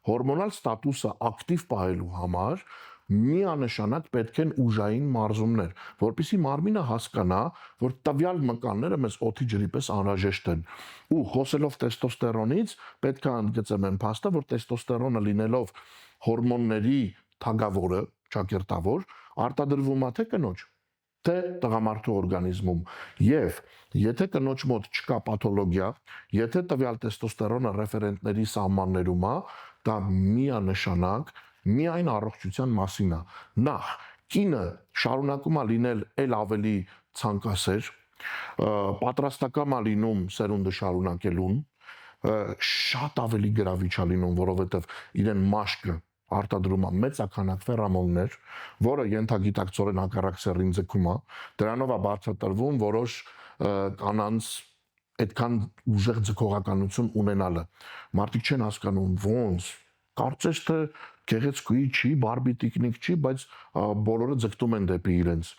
հորմոնալ ստատուսը ակտիվ պահելու համար միանշանակ պետք են ուժային մարզումներ, որpիսի մարմինը հասկանա, որ տվյալ մկանները մեզ օդի ջրի պես անհրաժեշտ են։ Ու խոսելով տեստոստերոնից, պետք է ընդգծեմ այն փաստը, որ տեստոստերոնը լինելով հորմոնների թագավորը, ճակերտավոր, արտադրվում է թե կնոջ, թե տղամարդու օրգանիզմում, եւ եթե կնոջ մոտ չկա պաթոլոգիա, եթե տվյալ տեստոստերոնը ռեֆերենտների սահմաններում է, դա միանշանակ միայն առողջության մասին է։ Նախ կինը շարունակում է լինել ել ավելի ցանկասեր, պատրաստական է լինում սերունդը շարունակելուն, շատ ավելի գրավիչ է լինում, որովհետև իրեն մաշկը արտադրում է մեծաքանակ ֆերամոններ, որը ենթագիտակցորեն հակառակ սեռին ձգում է, դրանով է բարձրատրվում որոշ կանանց այդքան ուժեղ ձգողականություն ունենալը։ Մարդիկ չեն հասկանում ոնց, կարծես թե գեղեցկուի չի, բարբի տիկնիկ չի, բայց բոլորը ձգտում են դեպի իրենց։